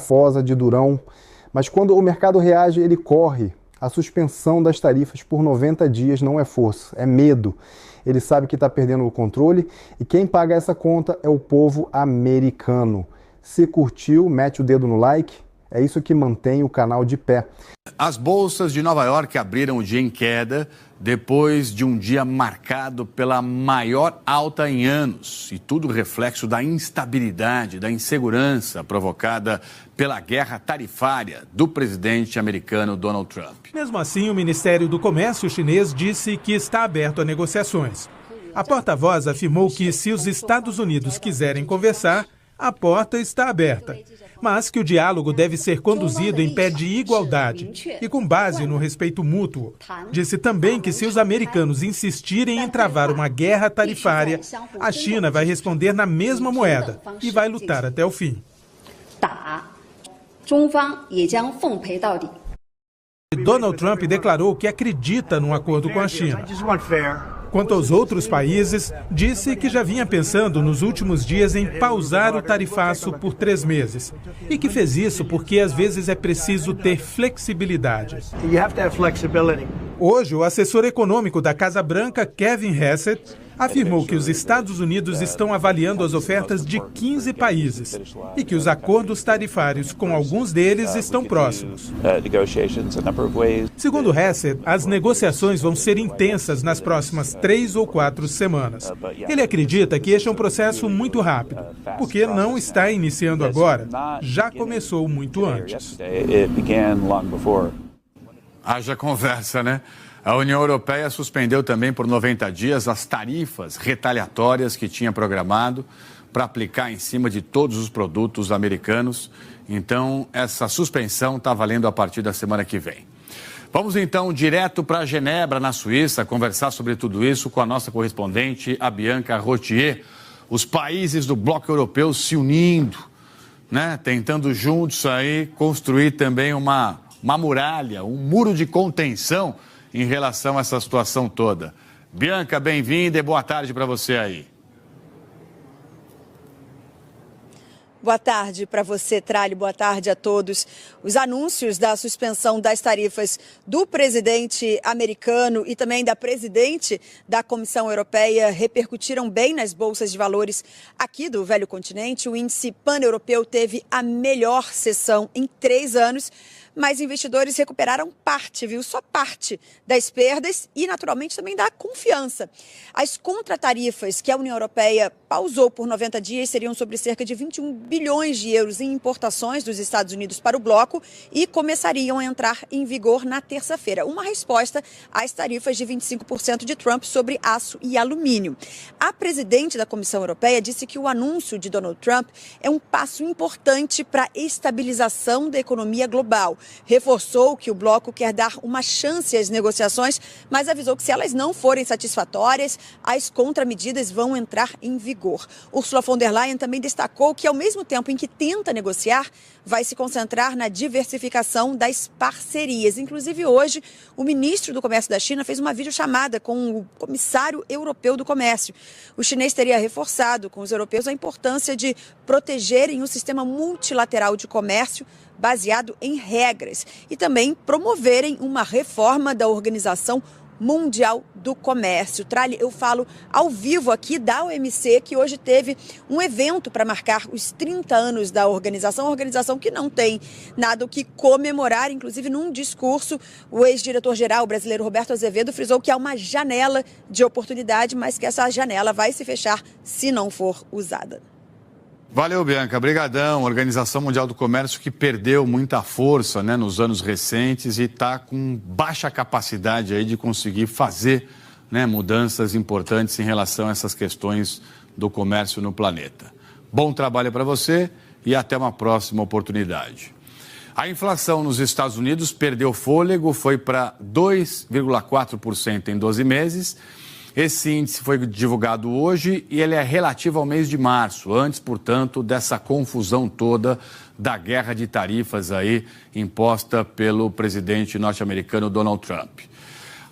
Fosa de Durão, mas quando o mercado reage, ele corre. A suspensão das tarifas por 90 dias não é força, é medo. Ele sabe que está perdendo o controle e quem paga essa conta é o povo americano. Se curtiu, mete o dedo no like, é isso que mantém o canal de pé. As bolsas de Nova York abriram o dia em queda depois de um dia marcado pela maior alta em anos. E tudo reflexo da instabilidade, da insegurança provocada pela guerra tarifária do presidente americano Donald Trump. Mesmo assim, o Ministério do Comércio chinês disse que está aberto a negociações. A porta-voz afirmou que se os Estados Unidos quiserem conversar, a porta está aberta, mas que o diálogo deve ser conduzido em pé de igualdade e com base no respeito mútuo. Disse também que se os americanos insistirem em travar uma guerra tarifária, a China vai responder na mesma moeda e vai lutar até o fim. Donald Trump declarou que acredita num acordo com a China. Quanto aos outros países, disse que já vinha pensando nos últimos dias em pausar o tarifaço por 3 meses. E que fez isso porque às vezes é preciso ter flexibilidade. Hoje, o assessor econômico da Casa Branca, Kevin Hassett, afirmou que os Estados Unidos estão avaliando as ofertas de 15 países e que os acordos tarifários com alguns deles estão próximos. Segundo Hassett, as negociações vão ser intensas nas próximas 3 ou 4 semanas. Ele acredita que este é um processo muito rápido, porque não está iniciando agora, já começou muito antes. Haja conversa, né? A União Europeia suspendeu também por 90 dias as tarifas retaliatórias que tinha programado para aplicar em cima de todos os produtos americanos. Então, essa suspensão está valendo a partir da semana que vem. Vamos então direto para Genebra, na Suíça, conversar sobre tudo isso com a nossa correspondente, a Bianca Rottier. Os países do bloco europeu se unindo, né? Tentando juntos aí construir também uma muralha, um muro de contenção em relação a essa situação toda. Bianca, bem-vinda e boa tarde para você aí. Boa tarde para você, Tralli. Boa tarde a todos. Os anúncios da suspensão das tarifas do presidente americano e também da presidente da Comissão Europeia repercutiram bem nas bolsas de valores aqui do velho continente. O índice pan-europeu teve a melhor sessão em 3 anos. Mas investidores recuperaram parte, viu? Só parte das perdas e, naturalmente, também da confiança. As contratarifas que a União Europeia pausou por 90 dias seriam sobre cerca de 21 bilhões de euros em importações dos Estados Unidos para o bloco e começariam a entrar em vigor na terça-feira. Uma resposta às tarifas de 25% de Trump sobre aço e alumínio. A presidente da Comissão Europeia disse que o anúncio de Donald Trump é um passo importante para a estabilização da economia global. Reforçou que o bloco quer dar uma chance às negociações, mas avisou que se elas não forem satisfatórias, as contramedidas vão entrar em vigor. Ursula von der Leyen também destacou que, ao mesmo tempo em que tenta negociar, vai se concentrar na diversificação das parcerias. Inclusive, hoje, o ministro do Comércio da China fez uma videochamada com o comissário europeu do comércio. O chinês teria reforçado com os europeus a importância de protegerem o sistema multilateral de comércio baseado em regras e também promoverem uma reforma da Organização Mundial do Comércio. Tralli, eu falo ao vivo aqui da OMC, que hoje teve um evento para marcar os 30 anos da organização, uma organização que não tem nada o que comemorar. Inclusive, num discurso, o ex-diretor-geral brasileiro Roberto Azevedo frisou que há uma janela de oportunidade, mas que essa janela vai se fechar se não for usada. Valeu, Bianca. Brigadão. Organização Mundial do Comércio que perdeu muita força, né, nos anos recentes e está com baixa capacidade aí de conseguir fazer, né, mudanças importantes em relação a essas questões do comércio no planeta. Bom trabalho para você e até uma próxima oportunidade. A inflação nos Estados Unidos perdeu fôlego, foi para 2,4% em 12 meses. Esse índice foi divulgado hoje e ele é relativo ao mês de março, antes, portanto, dessa confusão toda da guerra de tarifas aí imposta pelo presidente norte-americano Donald Trump.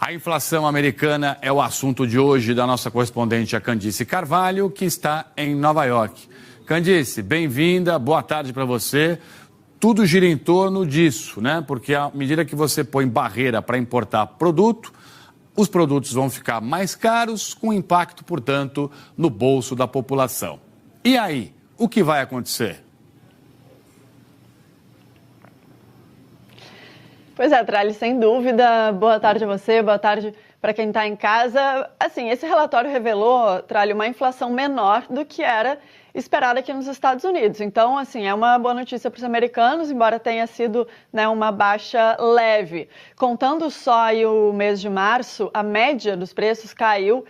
A inflação americana é o assunto de hoje da nossa correspondente, a Candice Carvalho, que está em Nova York. Candice, bem-vinda, boa tarde para você. tudo gira em torno disso, né? Porque à medida que você põe barreira para importar produto, os produtos vão ficar mais caros, com impacto, portanto, no bolso da população. E aí, o que vai acontecer? Pois é, Tralli, sem dúvida. Boa tarde a você, boa tarde para quem está em casa. Assim, esse relatório revelou, Tralli, uma inflação menor do que era esperada aqui nos Estados Unidos. Então, assim, é uma boa notícia para os americanos, embora tenha sido, né, uma baixa leve. Contando só aí o mês de março, a média dos preços caiu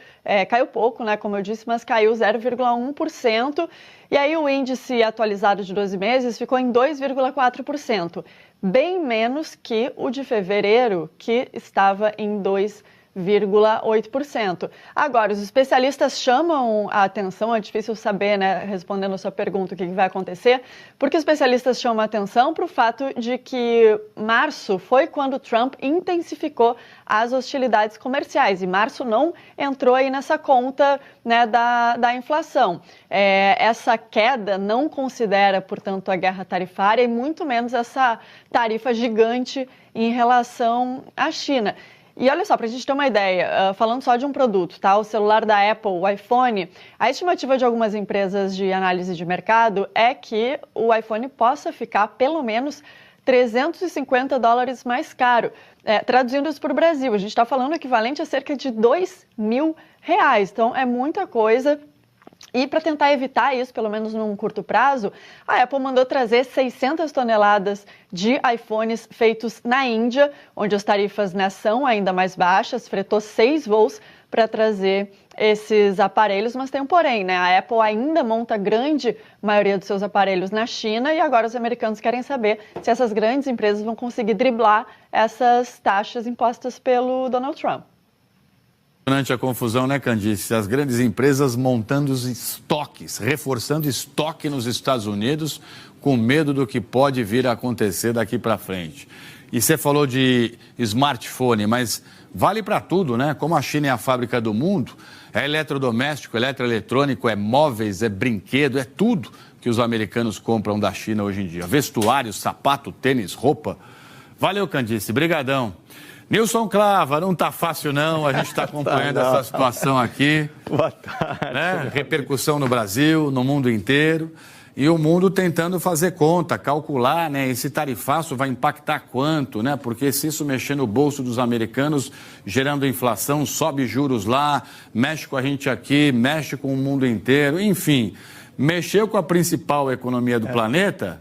pouco, né, como eu disse, mas caiu 0,1%. E aí o índice atualizado de 12 meses ficou em 2,4%, bem menos que o de fevereiro, que estava em 2,8%. Agora, os especialistas chamam a atenção, é difícil saber, né, respondendo a sua pergunta, o que vai acontecer, porque os especialistas chamam a atenção para o fato de que março foi quando Trump intensificou as hostilidades comerciais, e março não entrou aí nessa conta, né, da inflação. Essa queda não considera, portanto, a guerra tarifária e muito menos essa tarifa gigante em relação à China. E olha só, para a gente ter uma ideia, falando só de um produto, tá? O celular da Apple, o iPhone, a estimativa de algumas empresas de análise de mercado é que o iPhone possa ficar pelo menos $350 mais caro. Traduzindo isso para o Brasil, a gente está falando equivalente a cerca de R$2.000. Então, é muita coisa. E para tentar evitar isso, pelo menos num curto prazo, a Apple mandou trazer 600 toneladas de iPhones feitos na Índia, onde as tarifas, né, são ainda mais baixas, fretou 6 voos para trazer esses aparelhos, mas tem um porém, né? A Apple ainda monta a grande maioria dos seus aparelhos na China e agora os americanos querem saber se essas grandes empresas vão conseguir driblar essas taxas impostas pelo Donald Trump. Durante a confusão, né, Candice? As grandes empresas montando os estoques, reforçando estoque nos Estados Unidos, com medo do que pode vir a acontecer daqui para frente. E você falou de smartphone, mas vale para tudo, né? Como a China é a fábrica do mundo, é eletrodoméstico, eletroeletrônico, é móveis, é brinquedo, é tudo que os americanos compram da China hoje em dia. Vestuário, sapato, tênis, roupa. Valeu, Candice. Brigadão. Nilson Clava, não está fácil não, a gente está acompanhando essa situação aqui. Boa tarde. Né? Repercussão no Brasil, no mundo inteiro, e o mundo tentando fazer conta, calcular, né? Esse tarifaço vai impactar quanto, né? Porque se isso mexer no bolso dos americanos, gerando inflação, sobe juros lá, mexe com a gente aqui, mexe com o mundo inteiro, enfim, mexeu com a principal economia do planeta...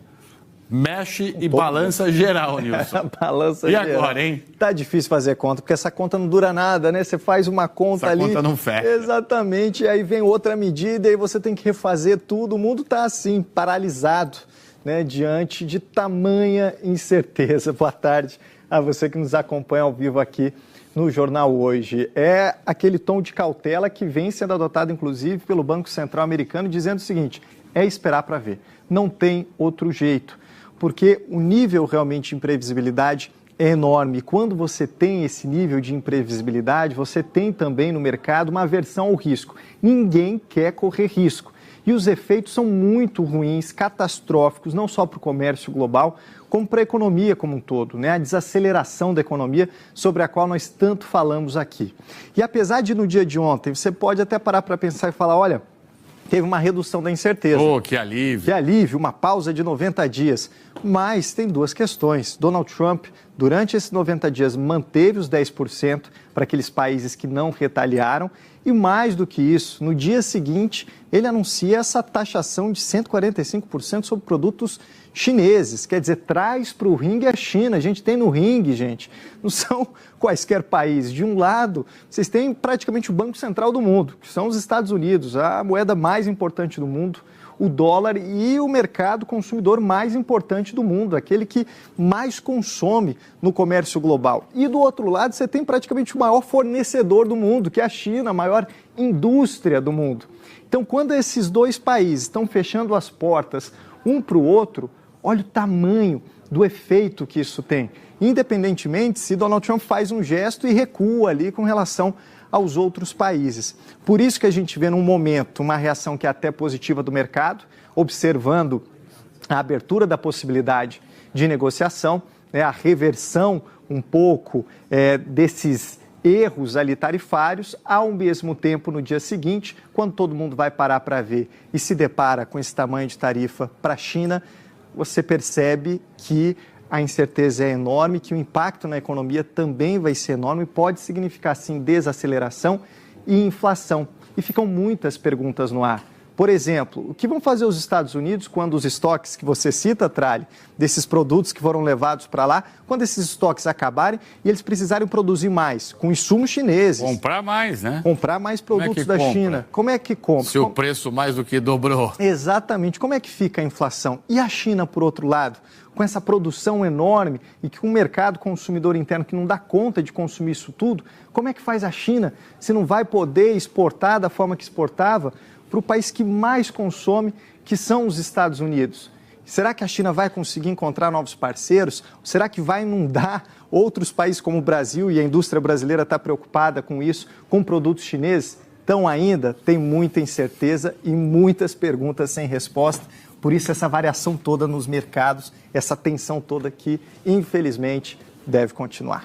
Mexe e balança geral, Nilson. Balança e geral. E agora, hein? Tá difícil fazer conta, porque essa conta não dura nada, né? Você faz uma conta essa ali... Essa conta não fecha. Exatamente, e aí vem outra medida e aí você tem que refazer tudo. O mundo tá assim, paralisado, né? Diante de tamanha incerteza. Boa tarde a você que nos acompanha ao vivo aqui no Jornal Hoje. É aquele tom de cautela que vem sendo adotado, inclusive, pelo Banco Central americano, dizendo o seguinte, é esperar para ver. Não tem outro jeito. Porque o nível realmente de imprevisibilidade é enorme. Quando você tem esse nível de imprevisibilidade, você tem também no mercado uma aversão ao risco. Ninguém quer correr risco. E os efeitos são muito ruins, catastróficos, não só para o comércio global, como para a economia como um todo, né? A desaceleração da economia sobre a qual nós tanto falamos aqui. E apesar de no dia de ontem, você pode até parar para pensar e falar, olha, teve uma redução da incerteza. Oh, que alívio. Que alívio, uma pausa de 90 dias. Mas tem duas questões. Donald Trump, durante esses 90 dias, manteve os 10% para aqueles países que não retaliaram. E mais do que isso, no dia seguinte, ele anuncia essa taxação de 145% sobre produtos chineses. Quer dizer, traz para o ringue a China. A gente tem no ringue, gente. Não são quaisquer países. De um lado, vocês têm praticamente o Banco Central do mundo, que são os Estados Unidos, a moeda mais importante do mundo, o dólar e o mercado consumidor mais importante do mundo, aquele que mais consome no comércio global. E do outro lado, você tem praticamente o maior fornecedor do mundo, que é a China, a maior indústria do mundo. Então, quando esses dois países estão fechando as portas um para o outro, olha o tamanho do efeito que isso tem, independentemente se Donald Trump faz um gesto e recua ali com relação aos outros países. Por isso que a gente vê num momento uma reação que é até positiva do mercado, observando a abertura da possibilidade de negociação, né, a reversão um pouco desses erros ali tarifários, ao mesmo tempo, no dia seguinte, quando todo mundo vai parar para ver e se depara com esse tamanho de tarifa para a China, você percebe que a incerteza é enorme, que o impacto na economia também vai ser enorme, pode significar, sim, desaceleração e inflação. E ficam muitas perguntas no ar. Por exemplo, o que vão fazer os Estados Unidos quando os estoques que você cita, Tralli, desses produtos que foram levados para lá, quando esses estoques acabarem e eles precisarem produzir mais, com insumos chineses? Comprar mais, né? Comprar mais produtos da China. Como é que compra? Se o preço mais do que dobrou. Exatamente. Como é que fica a inflação? E a China, por outro lado, com essa produção enorme e com um mercado consumidor interno que não dá conta de consumir isso tudo, como é que faz a China se não vai poder exportar da forma que exportava para o país que mais consome, que são os Estados Unidos? Será que a China vai conseguir encontrar novos parceiros? Será que vai inundar outros países como o Brasil, e a indústria brasileira está preocupada com isso, com produtos chineses? Então ainda tem muita incerteza e muitas perguntas sem resposta. Por isso essa variação toda nos mercados, essa tensão toda que, infelizmente, deve continuar.